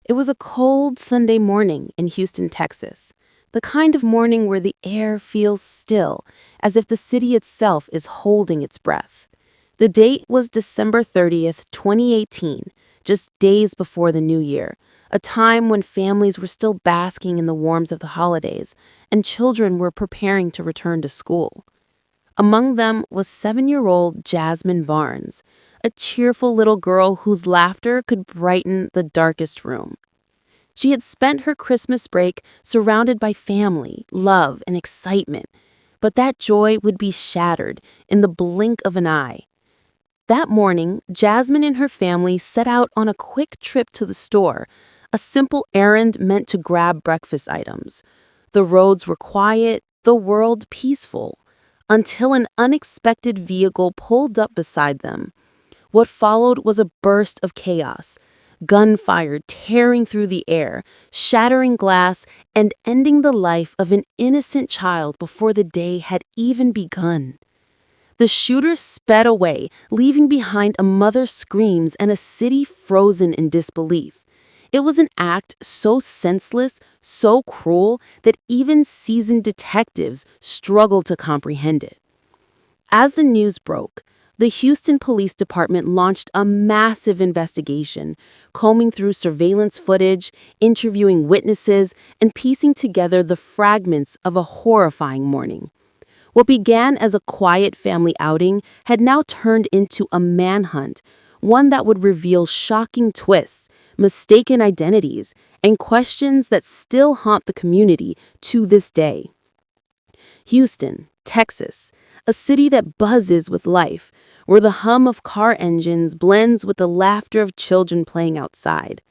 It was a cold Sunday morning in Houston, Texas. The kind of morning where the air feels still, as if the city itself is holding its breath. The date was December 30th, 2018, just days before the new year, a time when families were still basking in the warmth of the holidays and children were preparing to return to school. Among them was 7-year-old Jazmine Barnes, a cheerful little girl whose laughter could brighten the darkest room. She had spent her Christmas break surrounded by family, love, and excitement, but that joy would be shattered in the blink of an eye. That morning, Jazmine and her family set out on a quick trip to the store, a simple errand meant to grab breakfast items. The roads were quiet, the world peaceful, until an unexpected vehicle pulled up beside them. What followed was a burst of chaos. Gunfire tearing through the air, shattering glass, and ending the life of an innocent child before the day had even begun. The shooter sped away, leaving behind a mother's screams and a city frozen in disbelief. It was an act so senseless, so cruel, that even seasoned detectives struggled to comprehend it. As the news broke, the Houston Police Department launched a massive investigation, combing through surveillance footage, interviewing witnesses, and piecing together the fragments of a horrifying morning. What began as a quiet family outing had now turned into a manhunt, one that would reveal shocking twists, mistaken identities, and questions that still haunt the community to this day. Houston, Texas, a city that buzzes with life, where the hum of car engines blends with the laughter of children playing outside.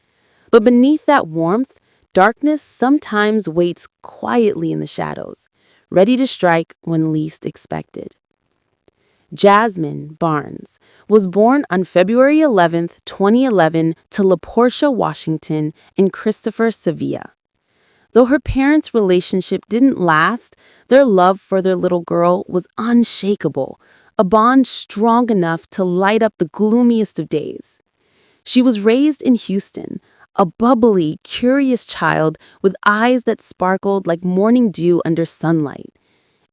But beneath that warmth, darkness sometimes waits quietly in the shadows, ready to strike when least expected. Jazmine Barnes was born on February 11th, 2011 to LaPortia Washington and Christopher Sevilla. Though her parents' relationship didn't last, their love for their little girl was unshakable, a bond strong enough to light up the gloomiest of days. She was raised in Houston, a bubbly, curious child with eyes that sparkled like morning dew under sunlight.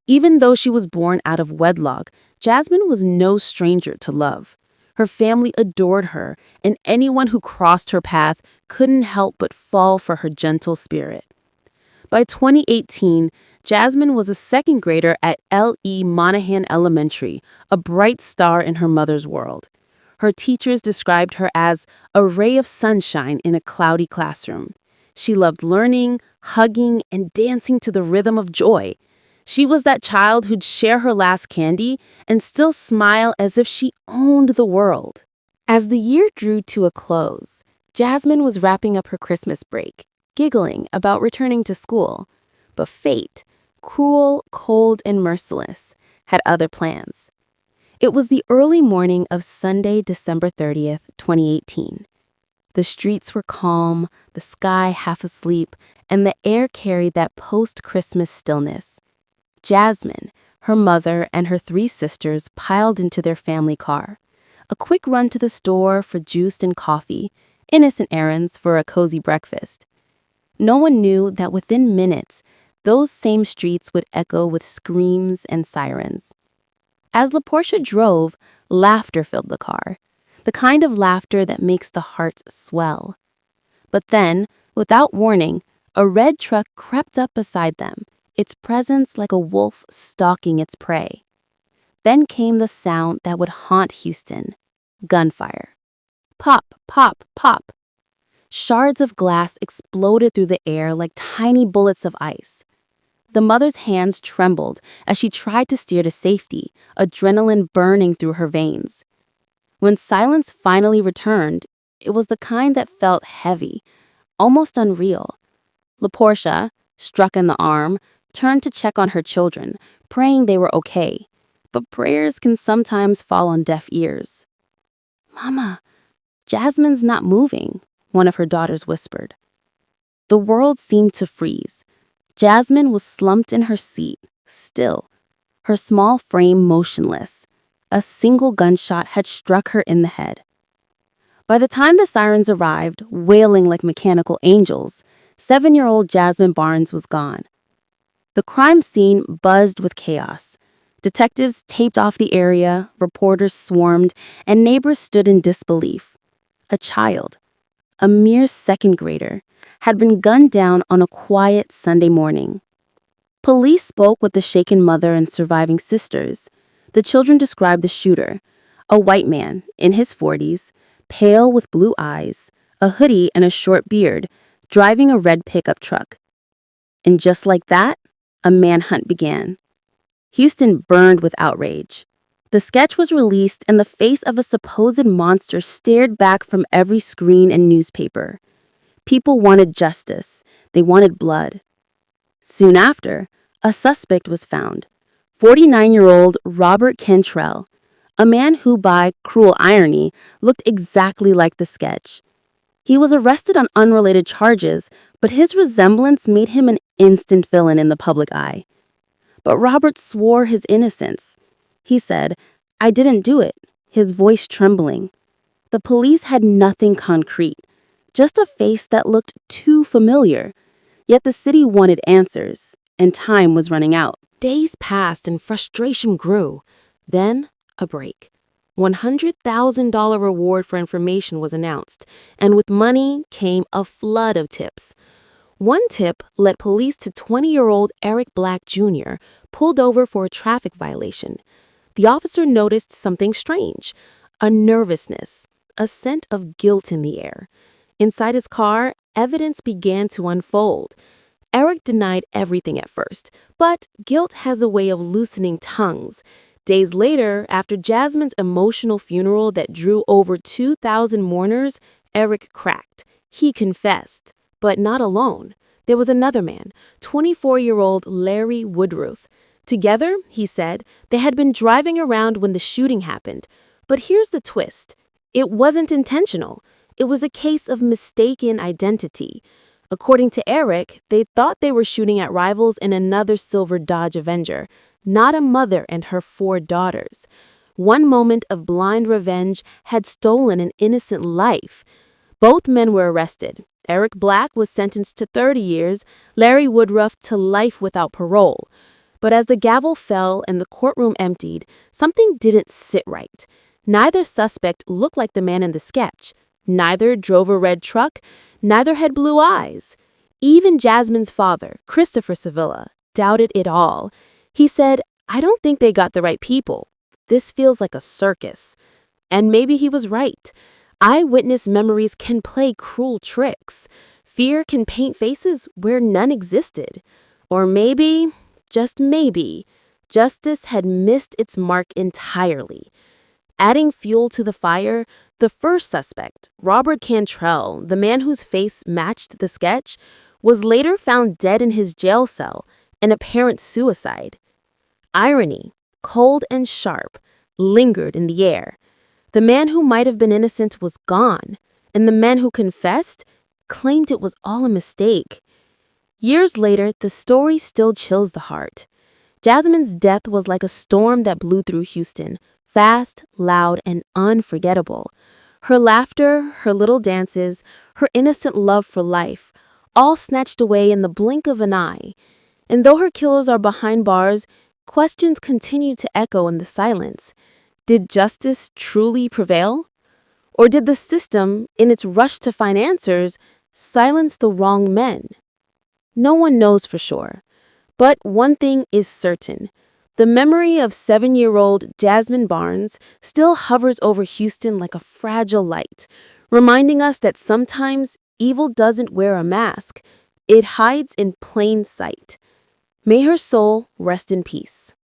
Even though she was born out of wedlock, Jazmine was no stranger to love. Her family adored her, and anyone who crossed her path couldn't help but fall for her gentle spirit. By 2018, Jazmine was a second grader at L.E. Monahan Elementary, a bright star in her mother's world. Her teachers described her as a ray of sunshine in a cloudy classroom. She loved learning, hugging, and dancing to the rhythm of joy. She was that child who'd share her last candy and still smile as if she owned the world. As the year drew to a close, Jazmine was wrapping up her Christmas break, giggling about returning to school. But fate, cruel, cold, and merciless, had other plans. It was the early morning of Sunday, December 30th, 2018. The streets were calm, the sky half asleep, and the air carried that post-Christmas stillness. Jazmine, her mother, and her 3 sisters piled into their family car. A quick run to the store for juice and coffee, innocent errands for a cozy breakfast. No one knew that within minutes, those same streets would echo with screams and sirens. As LaPortia drove, laughter filled the car, the kind of laughter that makes the heart swell. But then, without warning, a red truck crept up beside them, its presence like a wolf stalking its prey. Then came the sound that would haunt Houston: gunfire. Pop, pop, pop. Shards of glass exploded through the air like tiny bullets of ice. The mother's hands trembled as she tried to steer to safety, adrenaline burning through her veins. When silence finally returned, it was the kind that felt heavy, almost unreal. LaPortia, struck in the arm, turned to check on her children, praying they were okay. But prayers can sometimes fall on deaf ears. "Mama, Jazmine's not moving," one of her daughters whispered. The world seemed to freeze. Jazmine was slumped in her seat, still, her small frame motionless. A single gunshot had struck her in the head. By the time the sirens arrived, wailing like mechanical angels, 7-year-old Jazmine Barnes was gone. The crime scene buzzed with chaos. Detectives taped off the area, reporters swarmed, and neighbors stood in disbelief. A child, a mere second grader, had been gunned down on a quiet Sunday morning. Police spoke with the shaken mother and surviving sisters. The children described the shooter, a white man in his 40s, pale with blue eyes, a hoodie and a short beard, driving a red pickup truck. And just like that, a manhunt began. Houston burned with outrage. The sketch was released and the face of a supposed monster stared back from every screen and newspaper. People wanted justice. They wanted blood. Soon after, a suspect was found. 49-year-old Robert Cantrell, a man who, by cruel irony, looked exactly like the sketch. He was arrested on unrelated charges, but his resemblance made him an instant villain in the public eye. But Robert swore his innocence. He said, "I didn't do it," his voice trembling. The police had nothing concrete, just a face that looked too familiar. Yet the city wanted answers, and time was running out. Days passed and frustration grew. Then, a break. $100,000 reward for information was announced, and with money came a flood of tips. One tip led police to 20-year-old Eric Black Jr., pulled over for a traffic violation. The officer noticed something strange, a nervousness, a scent of guilt in the air. Inside his car, evidence began to unfold. Eric denied everything at first, but guilt has a way of loosening tongues. Days later, after Jazmine's emotional funeral that drew over 2,000 mourners, Eric cracked. He confessed, but not alone. There was another man, 24-year-old Larry Woodruff. Together, he said, they had been driving around when the shooting happened. But here's the twist. It wasn't intentional. It was a case of mistaken identity. According to Eric, they thought they were shooting at rivals in another silver Dodge Avenger, not a mother and her 4 daughters. One moment of blind revenge had stolen an innocent life. Both men were arrested. Eric Black was sentenced to 30 years, Larry Woodruff to life without parole. But as the gavel fell and the courtroom emptied, something didn't sit right. Neither suspect looked like the man in the sketch. Neither drove a red truck. Neither had blue eyes. Even Jazmine's father, Christopher Sevilla, doubted it all. He said, "I don't think they got the right people. This feels like a circus." And maybe he was right. Eyewitness memories can play cruel tricks. Fear can paint faces where none existed. Or maybe, just maybe, justice had missed its mark entirely. Adding fuel to the fire, the first suspect, Robert Cantrell, the man whose face matched the sketch, was later found dead in his jail cell, an apparent suicide. Irony, cold and sharp, lingered in the air. The man who might have been innocent was gone, and the man who confessed claimed it was all a mistake. Years later, the story still chills the heart. Jazmine's death was like a storm that blew through Houston, fast, loud, and unforgettable. Her laughter, her little dances, her innocent love for life, all snatched away in the blink of an eye. And though her killers are behind bars, questions continue to echo in the silence. Did justice truly prevail? Or did the system, in its rush to find answers, silence the wrong men? No one knows for sure. But one thing is certain. The memory of 7-year-old Jazmine Barnes still hovers over Houston like a fragile light, reminding us that sometimes evil doesn't wear a mask. It hides in plain sight. May her soul rest in peace.